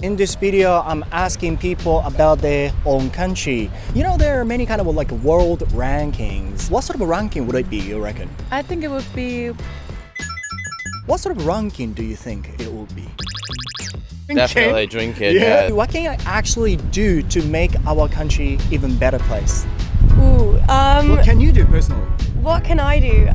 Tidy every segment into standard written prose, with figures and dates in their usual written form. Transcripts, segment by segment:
In this video, I'm asking people about their own country. You know, there are many kind of like world rankings. What sort of ranking would it be, you reckon? I think it would be... What sort of ranking do you think it will be? Definitely drinking, yeah. What can I actually do to make our country even better place? What can you do personally? What can I do?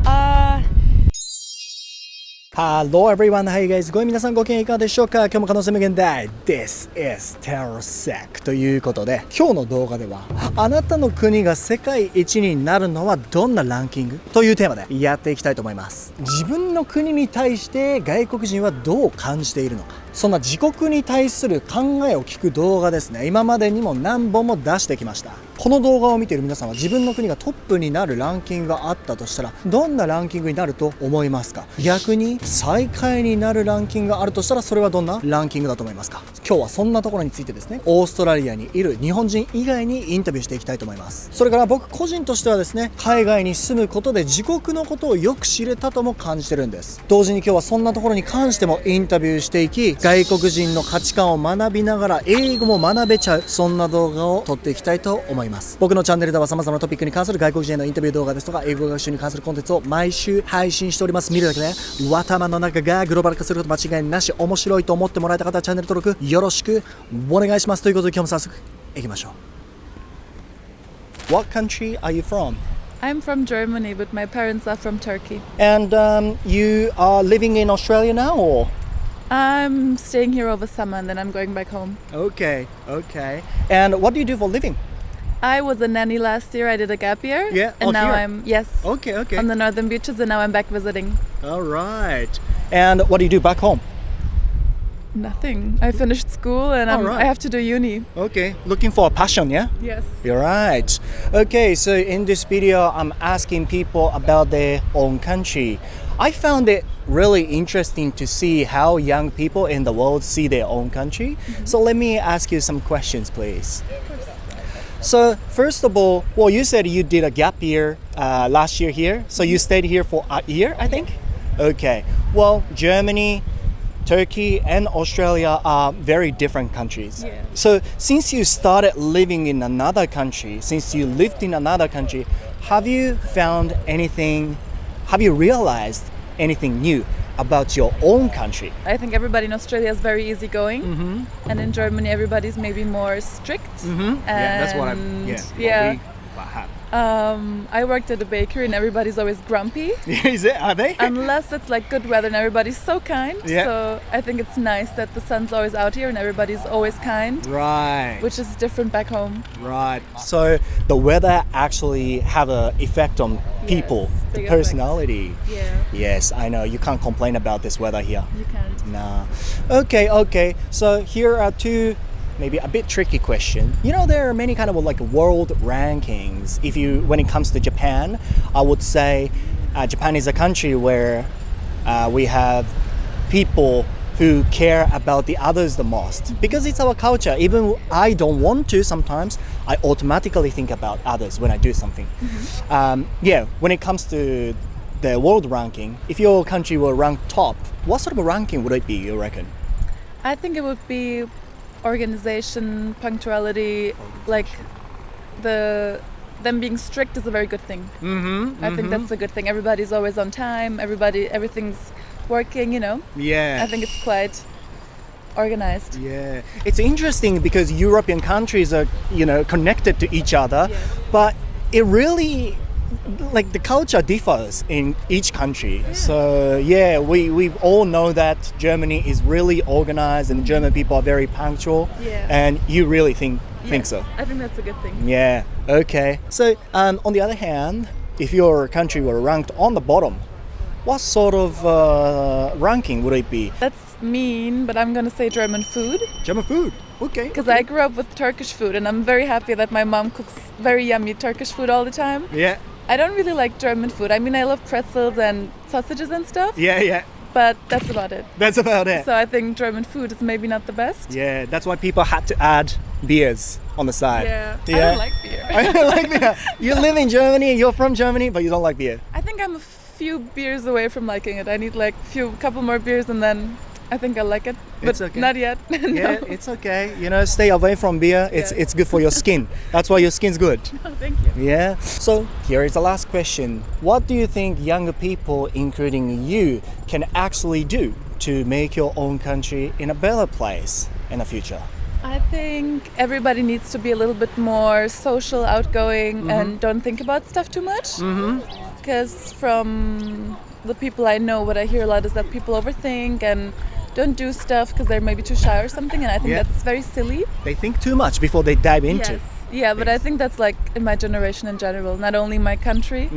Hello everyone, how you guys going? 皆さんご機嫌いかがでしょうか？今日も可能性無限大 This is タロサックということで、今日の動画ではあなたの国が世界一になるのはどんなランキングというテーマでやっていきたいと思います。自分の国に対して外国人はどう感じているのか、そんな自国に対する考えを聞く動画ですね。今までにも何本も出してきました。この動画を見ている皆さんは自分の国がトップになるランキングがあったとしたらどんなランキングになると思いますか？逆に最下位になるランキングがあるとしたらそれはどんなランキングだと思いますか？今日はそんなところについてですね、オーストラリアにいる日本人以外にインタビューしていきたいと思います。それから僕個人としてはですね、海外に住むことで自国のことをよく知れたとも感じてるんです。同時に今日はそんなところに関してもインタビューしていき、外国人の価値観を学びながら英語も学べちゃう、そんな動画を撮っていきたいと思います。僕のチャンネルでは様々なトピックに関する外国人へのインタビュー動画ですとか英語学習に関するコンテンツを毎週配信しております。見るだけで頭の中がグローバル化すること間違いなし。面白いと思ってもらえた方はチャンネル登録よろしくお願いします。ということで今日も早速行きましょう。 What country are you from? I'm from Germany, but my parents are from Turkey. And you are living in Australia now, or? I'm staying here over summer and then I'm going back home. Okay. And what do you do for a living? I was a nanny last year. I did a gap year. Yeah, and now here? Yes. Okay. On the northern beaches, and now I'm back visiting. All right. And what do you do back home? Nothing. I finished school and right. I have to do uni. Okay. Looking for a passion, yeah? Yes. You're right. Okay, so in this video, I'm asking people about their own country. I found it really interesting to see how young people in the world see their own country. So let me ask you some questions, please. So first of all, well, you said you did a gap year last year here. So you stayed here for a year, I think? Okay. Well, Germany, Turkey and Australia are very different countries. Yeah. So since you started living in another country, since you lived in another country, have you realized anything new about your own country? I think everybody in Australia is very easygoing, and in Germany everybody's maybe more strict. Yeah, that's what I worked at a bakery and everybody's always grumpy. Is it? Are they? Unless it's like good weather and everybody's so kind. Yeah. So I think it's nice that the sun's always out here and everybody's always kind. Right. Which is different back home. Right. So the weather actually have an effect on people, the big personality. Yeah. Yes, I know. You can't complain about this weather here. You can't. Nah. Okay. So here are two maybe a bit tricky question. You know, there are many kind of like world rankings. When it comes to Japan, I would say Japan is a country where we have people who care about the others the most because it's our culture. Even I don't want to, sometimes I automatically think about others when I do something. When it comes to the world ranking, if your country were ranked top, what sort of a ranking would it be, you reckon? I think it would be organization, punctuality, like them being strict is a very good thing. I think that's a good thing. Everybody's always on time, everything's working, you know. Yeah. I think it's quite organized. Yeah. It's interesting because European countries are, connected to each other, but it really like the culture differs in each country. So we all know that Germany is really organized and German people are very punctual. And you really think so? I think that's a good thing. Yeah. Okay. So on the other hand, if your country were ranked on the bottom, what sort of ranking would it be? That's mean, but I'm gonna say German food. German food. Okay. Because I grew up with Turkish food and I'm very happy that my mom cooks very yummy Turkish food all the time. Yeah. I don't really like German food. I mean, I love pretzels and sausages and stuff. Yeah. But that's about it. That's about it. So I think German food is maybe not the best. Yeah, that's why people had to add beers on the side. Yeah. I don't like beer. I don't like beer. You live in Germany, you're from Germany, but you don't like beer. I think I'm a few beers away from liking it. I need like couple more beers and then I think I like it, but It's okay. not yet. No. Yeah, it's okay. You know, stay away from beer. It's good for your skin. That's why your skin's good. Oh, thank you. Yeah. So here is the last question. What do you think younger people, including you, can actually do to make your own country in a better place in the future? I think everybody needs to be a little bit more social, outgoing, and don't think about stuff too much. Because from the people I know, what I hear a lot is that people overthink and don't do stuff because they're maybe too shy or something, and I think that's very silly. They think too much before they dive into. Yes. Yeah, but I think that's like in my generation in general, not only my country.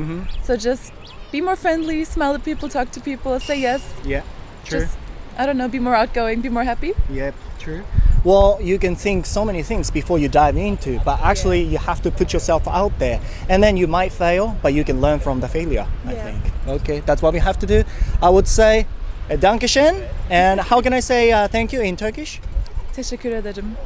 So just be more friendly, smile at people, talk to people, say yes. Yeah, true. Just, I don't know, be more outgoing, be more happy. Yep, true. Well, you can think so many things before you dive into, but actually you have to put yourself out there, and then you might fail, but you can learn from the failure, I think. Okay, that's what we have to do. I would say Dankeschön, and how can I say thank you in Turkish? Teşekkür ederim.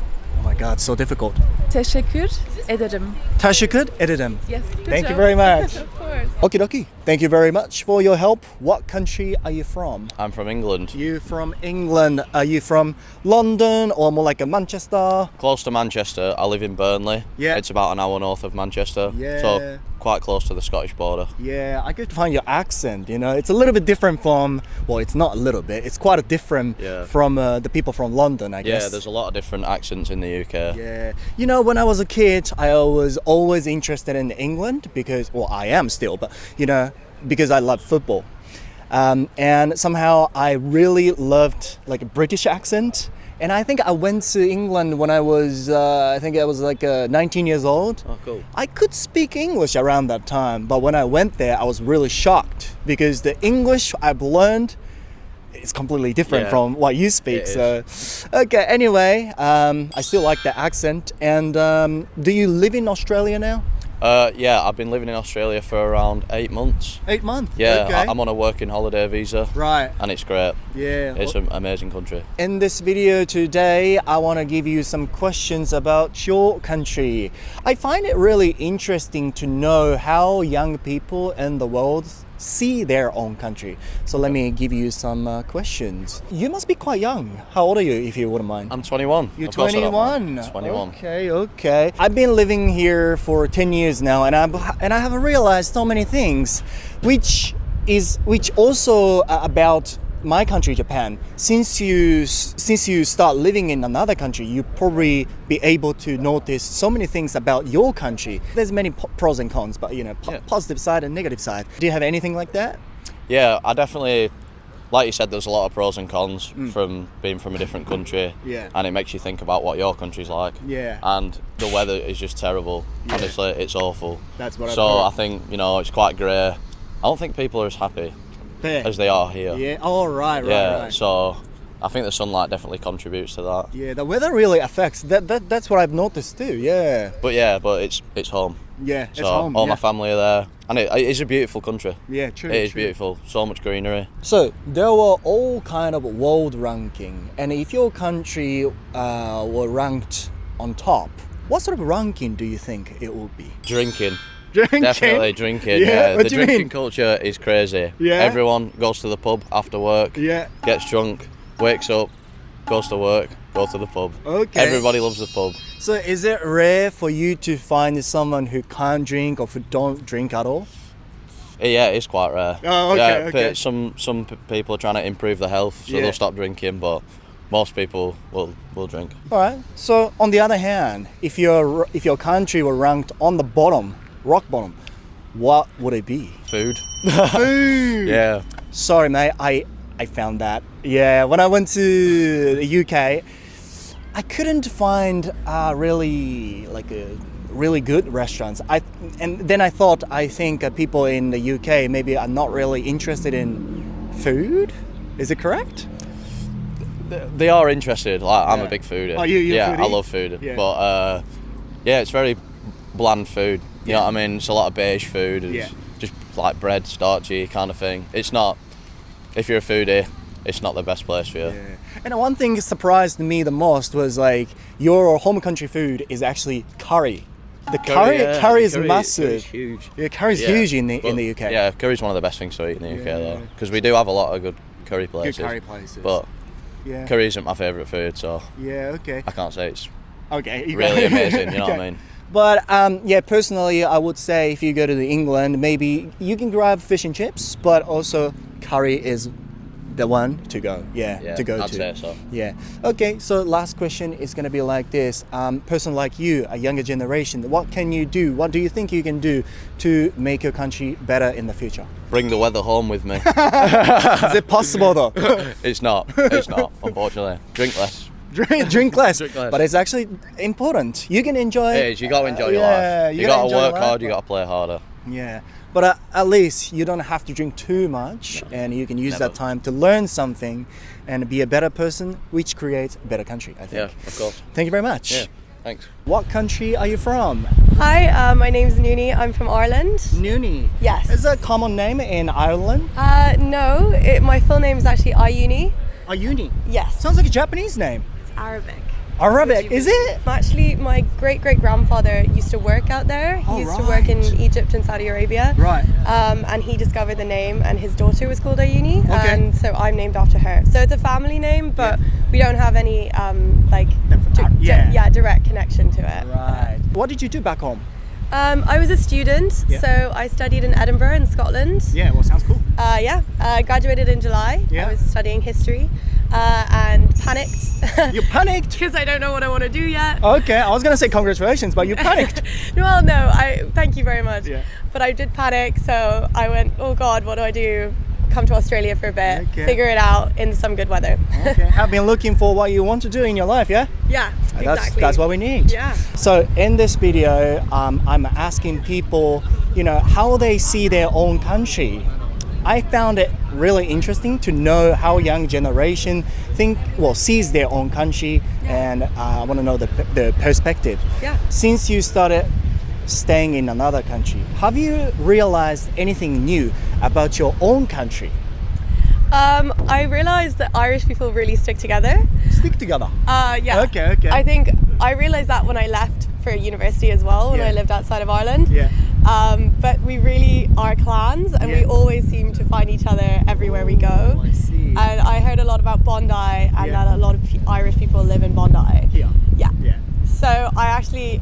Oh my god, so difficult. Teşekkür ederim. Teşekkür ederim. Yes. Good Thank you job. very much. Of course. Okie dokie. Thank you very much for your help. What country are you from? I'm from England, You from England. Are you from London or more like a Manchester? close to Manchester. I live in Burnley. Yeah. It's about an hour north of Manchester. Yeah. So quite close to the Scottish border. Yeah, I could find your accent, you know. It's a little bit different from, well, it's not a little bit. It's quite a different from the people from London, I guess. Yeah, there's a lot of different accents in the UK. Yeah. You know, when I was a kid, I was always interested in England because, well, I am still, but, you know, because I love football. And somehow I really loved like a British accent. And I think I went to England when I was, I think I was like 19 years old. Oh, cool. I could speak English around that time, but when I went there, I was really shocked because the English I've learned is completely different from what you speak. It So, okay, anyway, I still like the accent. And do you live in Australia now? Yeah, I've been living in Australia for around 8 months. 8 months? Yeah, Okay. I'm on a working holiday visa. Right. And it's great. Yeah. It's an amazing country. In this video today, I want to give you some questions about your country. I find it really interesting to know how young people in the world see their own country. So let me give you some questions. You must be quite young. How old are you, if you wouldn't mind? I'm 21. You're Of course I don't 21. mind. 21. Okay. I've been living here for 10 years now, and I have realized so many things, which also about my country, Japan. Since you start living in another country, you probably be able to notice so many things about your country. There's many pros and cons, but you know, positive side and negative side. Do you have anything like that? Yeah, I definitely, like you said, there's a lot of pros and cons from being from a different country. Yeah. And it makes you think about what your country's like. Yeah. And the weather is just terrible. Yeah. Honestly, it's awful. That's what I've So heard. I think, you know, it's quite grey. I don't think people are as happy There. as they are here. Yeah. Oh, right. Yeah, Right. so I think the sunlight definitely contributes to that. Yeah, the weather really affects. That's what I've noticed too. Yeah. But it's home. Yeah, it's So home. all yeah. my family are there. And it is a beautiful country. Yeah, true. It is true. beautiful. So much greenery. So there were all kind of world ranking, and if your country were ranked on top, what sort of ranking do you think it would be? Drinking. Drinking. Definitely drinking. Yeah, what the do you drinking mean? culture is crazy. Yeah. Everyone goes to the pub after work. Yeah. Gets drunk, wakes up, goes to work, goes to the pub. Okay. Everybody loves the pub. So is it rare for you to find someone who can't drink or who don't drink at all? Yeah, it's quite rare. Oh, okay, okay. But some people are trying to improve their health, so Yeah. they'll stop drinking. But most people will drink. All right. So on the other hand, if your country were ranked on the bottom, rock bottom, what would it be? Food. Food. Yeah. Sorry, mate. I found that. Yeah, when I went to the UK, I couldn't find really good restaurants. And then I thought, I think people in the UK maybe are not really interested in food. Is it correct? They are interested. Like I'm Yeah. a big foodie. Oh, you're a yeah, foodie? I love food. Yeah. But yeah, it's very bland food. You know what I mean? It's a lot of beige food. It's Yeah. just like bread, starchy kind of thing. It's not. If you're a foodie, it's not the best place for you. Yeah. And one thing that surprised me the most was like your home country food is actually curry. The curry is massive. Curry's huge. Yeah, curry's Yeah. huge in the But, UK. Yeah, curry's one of the best things to eat in the UK Yeah. though, because we do have a lot of good curry Good places. curry places. But Yeah. Curry isn't my favourite food, so Yeah, okay. I can't say it's Okay. really amazing, you know what I Okay. mean? But yeah, personally, I would say if you go to England, maybe you can grab fish and chips, but also curry is the one to go. Yeah, to go I'd to. say so. Yeah. Okay. So last question is going to be like this: person like you, a younger generation, what can you do? What do you think you can do to make your country better in the future? Bring the weather home with me. Is it possible though? It's not, unfortunately. Drink less. Drink less. Drink less. But it's actually important. You can enjoy. It is, you got to enjoy your Yeah, life. you You gotta got to enjoy work life, hard, you but- got to play harder. Yeah, but at least you don't have to drink too much, and you can use that time to learn something and be a better person, which creates a better country, I Yeah, think. of course. Thank you very much. Yeah, thanks. What country are you from? Hi, my name's Noonie. I'm from Ireland. Noonie. Yes. Is that a common name in Ireland? No, my full name is actually Ayuni. Ayuni. Yes. Sounds like a Japanese name. It's Arabic. Arabic, is it? Actually, my great-great-grandfather used to work out there. He Oh, used to work in right. Egypt and Saudi Arabia. Right. And he discovered the name, and his daughter was called Ayuni, Okay. and so I'm named after her. So it's a family name, but we don't have any direct connection to it. Right. What did you do back home? I was a student, Yeah. so I studied in Edinburgh in Scotland. Yeah, well, sounds cool. I graduated in July. Yeah. I was studying history and panicked You panicked? because I don't know what I want to do yet. Okay, I was gonna say congratulations, but you panicked. Well, no, I thank you very much. Yeah. But I did panic, so I went, oh God, what do I do? Come to Australia for a bit, Okay. figure it out in some good weather. Okay, have been looking for what you want to do in your life, yeah? Yeah, exactly. That's what we need. Yeah. So in this video, I'm asking people, how they see their own country. I found it really interesting to know how young generation sees their own country, and I want to know the perspective. Yeah. Since you started staying in another country, have you realized anything new about your own country? I realised that Irish people really stick together. Stick together. Yeah. Okay. I think I realised that when I left for university as well, when Yeah. I lived outside of Ireland. Yeah. But we really are clans, and we Yeah. always seem to find each other everywhere we go. I see. And I heard a lot about Bondi, and Yeah. that a lot of Irish people live in Bondi. Here. Yeah. Yeah. So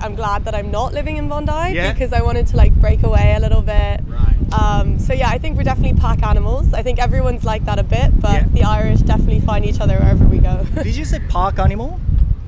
I'm glad that I'm not living in Bondi Yeah. because I wanted to break away a little bit. Right. So I think we're definitely pack animals. I think everyone's like that a bit, but Yeah. the Irish definitely find each other wherever we go. Did you say park animal?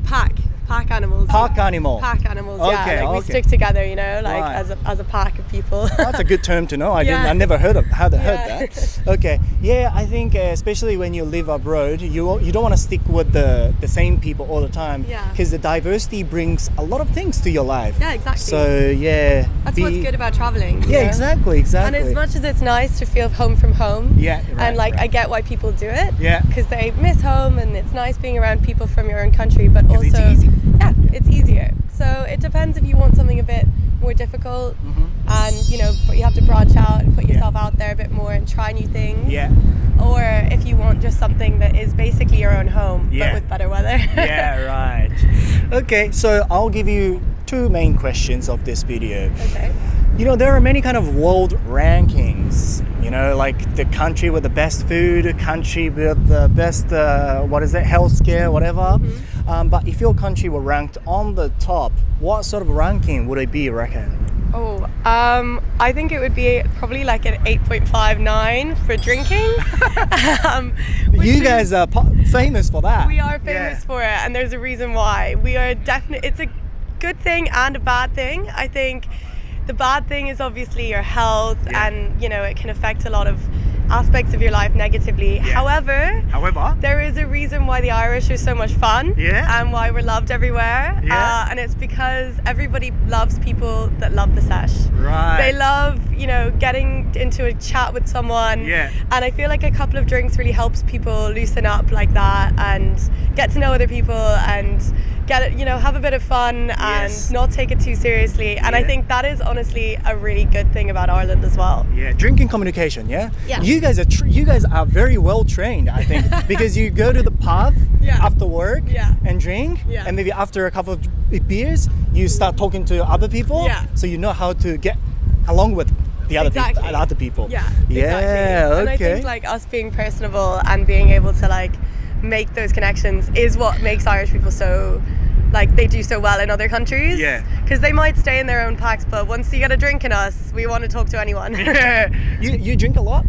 Pack animals. Park animal. Pack animals. Okay, Yeah, we okay. stick together, Right. as a pack of people. That's a good term to know. I Yeah. never heard Yeah. that. Okay. Yeah, I think especially when you live abroad, you don't want to stick with the same people all the time. Yeah. Because the diversity brings a lot of things to your life. Yeah, exactly. So yeah. That's what's good about traveling. Yeah, exactly. And as much as it's nice to feel home from home, Yeah, right, and I get why people do it, Yeah. because they miss home, and it's nice being around people from your own country, but 'Cause also it's easy. Yeah, it's easier. So it depends if you want something a bit more difficult, and but you have to branch out and put yourself out there a bit more and try new things. Yeah. Or if you want just something that is basically your own home, Yeah. but with better weather. Yeah, right. Okay, so I'll give you two main questions of this video. Okay. There are many kind of world rankings, like the country with the best food, country with the best, healthcare, whatever. But if your country were ranked on the top, what sort of ranking would it be, you reckon? Oh, I think it would be probably like an 8.59 for drinking. Which You is- guys are famous for that. We are famous for it, and there's a reason why. We are definitely. It's a good thing and a bad thing. I think the bad thing is obviously your health, Yeah. and it can affect a lot of aspects of your life negatively. However, there is a reason why the Irish are so much fun, Yeah. and why we're loved everywhere. Yeah. And it's because everybody loves people that love the sesh. Right. They love, getting into a chat with someone. Yeah. And I feel like a couple of drinks really helps people loosen up like that and get to know other people and have a bit of fun and Yes. not take it too seriously. And I Yeah. think that is honestly a really good thing about Ireland as well. Yeah, drinking communication. Yeah. Yeah. You guys are very well trained, I think, because you go to the pub Yeah. after work Yeah. and drink, Yeah. and maybe after a couple of beers, you start talking to other people. Yeah. So you know how to get along with the other Exactly. other people. Yeah, Yeah. exactly. Okay. And I think us being personable and being able to make those connections is what makes Irish people so, like, they do so well in other countries. Yeah. Because they might stay in their own packs, but once you get a drink in us, we want to talk to anyone. You drink a lot?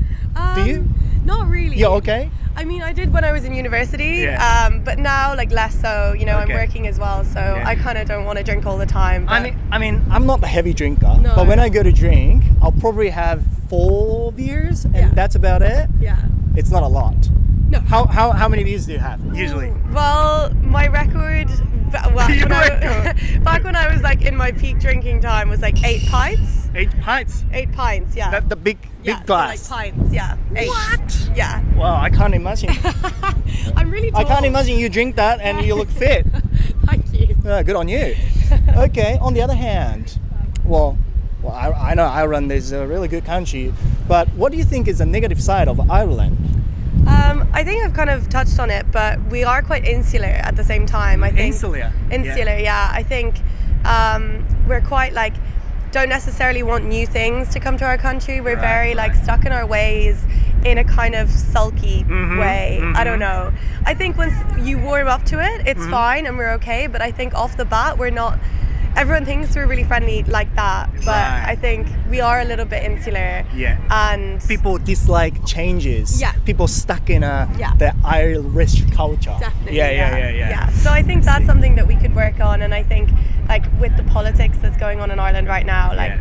Do you? Not really. Yeah, okay. I mean, I did when I was in university, Yeah. but now, like, less so. You know, I'm Okay. working as well, so Yeah. I kind of don't want to drink all the time. I but- mean, I'm not a heavy drinker, No. but when I go to drink, I'll probably have 4 beers, and Yeah. that's about it. yeah. It's not a lot. No. How many beers do you have usually? Well, my record, well, Your when record. back when I was like in my peak drinking time was like 8 pints. 8 pints. 8 pints, yeah. The big yeah, glass. So like pints, yeah. 8. What? Yeah. Wow, I can't imagine. I'm really tall. I can't imagine you drink that and you look fit. Thank you. Good on you. Okay, on the other hand, well, I know Ireland is a really good country, but what do you think is the negative side of Ireland? I think I've kind of touched on it, but we are quite insular at the same time. I think Insular? Insular, yeah. I think we're quite like don't necessarily want new things to come to our country. We're very like stuck in our ways in a kind of sulky way. I don't know. I think once you warm up to it, it's fine and we're okay. But I think off the bat, we're not. Everyone thinks we're really friendly like that, but Right. I think we are a little bit insular. Yeah. And People dislike changes. Yeah. People stuck in Yeah. the Irish culture. Definitely. Yeah. So I think that's something that we could work on, and I think like with the politics that's going on in Ireland right now, like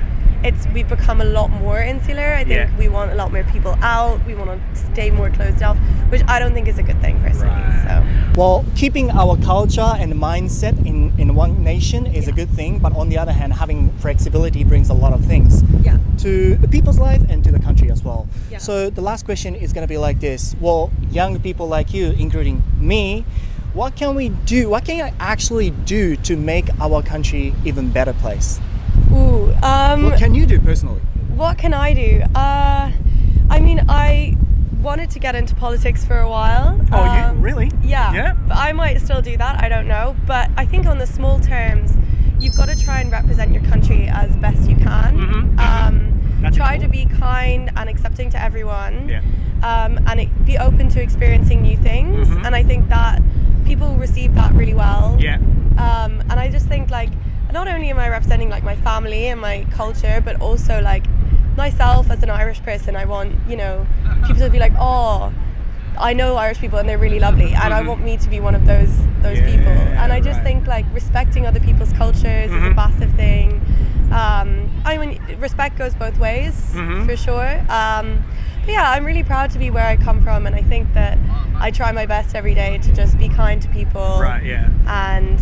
we've become a lot more insular. I think Yeah. we want a lot more people out. We want to stay more closed off, which I don't think is a good thing personally. Right. So Well, keeping our culture and mindset in one nation is a good thing, but on the other hand, having flexibility brings a lot of things yeah. to the people's life and to the country as well. Yeah. So the last question is going to be like this. Well, young people like you, including me, what can we do? What can I actually do to make our country even better place? Ooh. What can you do personally? What can I do? I mean, I wanted to get into politics for a while. Oh, you really? Yeah. Yeah? But I might still do that. I don't know. But I think on the small terms, you've got to try and represent your country as best you can. That's Try cool. to be kind and accepting to everyone. Yeah. And be open to experiencing new things. And I think that people receive that really well. Yeah. And I just think like not only am I representing like my family and my culture, but also like myself as an Irish person. I want, you know, people to be like, oh, I know Irish people and they're really lovely, and I want me to be one of those people. And I just think like respecting other people's cultures is a massive thing. I mean, respect goes both ways for sure. But yeah, I'm really proud to be where I come from, and I think that I try my best every day to just be kind to people. Right, yeah. And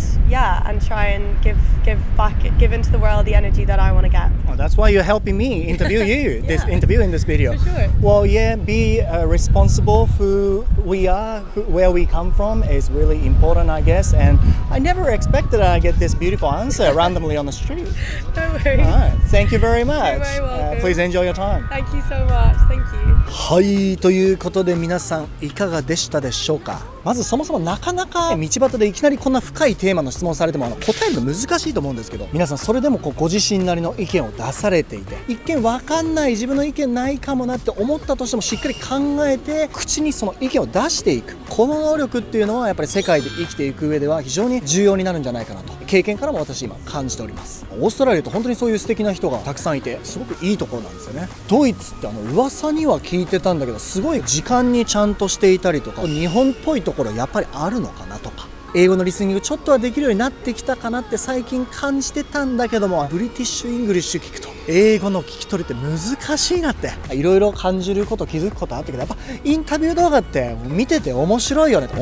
try and give into the world the energy that I want to get. Oh, that's why you're helping me interview you, this Yeah. interview in this video. For sure. Well, yeah, be responsible for who we are, where we come from is really important, I guess. And I never expected I get this beautiful answer randomly on the street. No All worries. right, thank you very much. You're very welcome. Please enjoy your time. Thank you so much. Thank you. はい、ということで皆さんいかがでしたでしょうか。まずそもそもなかなか道端でいきなりこんな深いテーマの質問されても答えるの難しいと思うんですけど、皆さんそれでもご自身なりの意見を出されていて、一見わかんない自分の意見ないかもなって思ったとしてもしっかり考えて口にその意見を出していく、この能力っていうのはやっぱり世界で生きていく上では非常に重要になるんじゃないかなと経験からも私今感じております。オーストラリアって本当にそういう素敵な人がたくさんいてすごくいいところなんですよね。ドイツって噂には聞いてたんだけどすごい時間にちゃんとしていたりとか日本っぽいところやっぱりあるのかなとか、英語のリスニングちょっとはできるようになってきたかなって最近感じてたんだけども、ブリティッシュイングリッシュ聞くと英語の聞き取りって難しいなっていろいろ感じること気づくことあったけど、やっぱインタビュー動画って見てて面白いよねって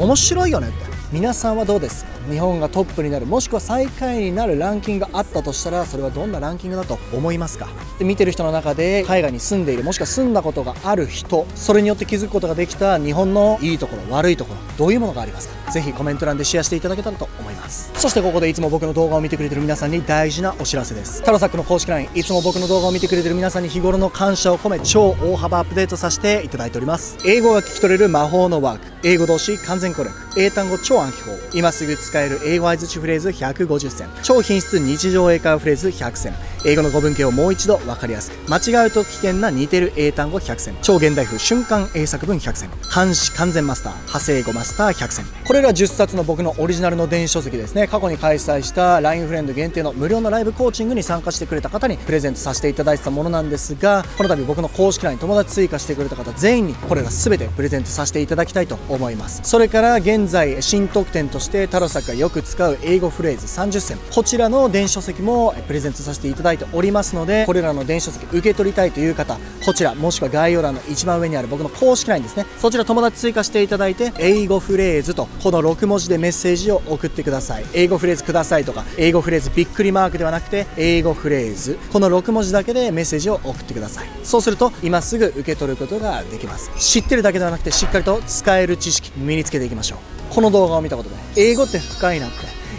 皆さんはどうですか？日本がトップになるもしくは最下位になるランキングがあったとしたらそれはどんなランキングだと思いますか？で見てる人の中で海外に住んでいるもしくは住んだことがある人、それによって気づくことができた日本のいいところ悪いところどういうものがありますか？ぜひコメント欄でシェアしていただけたらと思います。そしてここでいつも僕の動画を見てくれてる皆さんに大事なお知らせです。タロサックの公式 LINE いつも僕の動画を見てくれてる皆さんに日頃の感謝を込め超大幅アップデートさせていただいております。英語が聞き取れる魔法のワーク、英語動詞完全攻略、英単語超暗記法、今すぐ使使える英語相槌フレーズ150選、超頻出日常英会話フレーズ100選、英語の語文系をもう一度分かりやすく、間違うと危険な似てる英単語100選、超現代風瞬間英作文100選、漢詩完全マスター、派生語マスター100選。これら10冊の僕のオリジナルの電子書籍ですね。過去に開催した LINE フレンド限定の無料のライブコーチングに参加してくれた方にプレゼントさせていただいてたものなんですが、この度僕の公式 LINE 友達追加してくれた方全員にこれら全てプレゼントさせていただきたいと思います。それから現在新特典としてタロサックがよく使う英語フレーズ30選、こちらの電子書籍もプレゼントさせていただいておりますので、これらの電子書籍受け取りたいという方、こちらもしくは概要欄の一番上にある僕の公式 LINE ですね、そちら友達追加していただいて、英語フレーズとこの6文字でメッセージを送ってください。英語フレーズくださいとか、英語フレーズびっくりマークではなくて、英語フレーズ、この6文字だけでメッセージを送ってください。そうすると今すぐ受け取ることができます。知ってるだけではなくてしっかりと使える知識身につけていきましょう。この動画を見たことで英語って深いなって、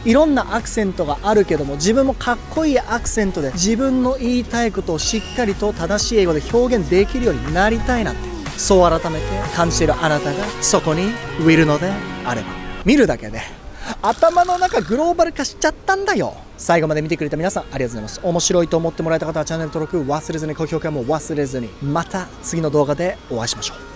いろんなアクセントがあるけども自分もかっこいいアクセントで自分の言いたいことをしっかりと正しい英語で表現できるようになりたいなって、そう改めて感じているあなたがそこにいるのであれば、見るだけで頭の中グローバル化しちゃったんだよ。最後まで見てくれた皆さんありがとうございます。面白いと思ってもらえた方はチャンネル登録忘れずに、高評価も忘れずに、また次の動画でお会いしましょう。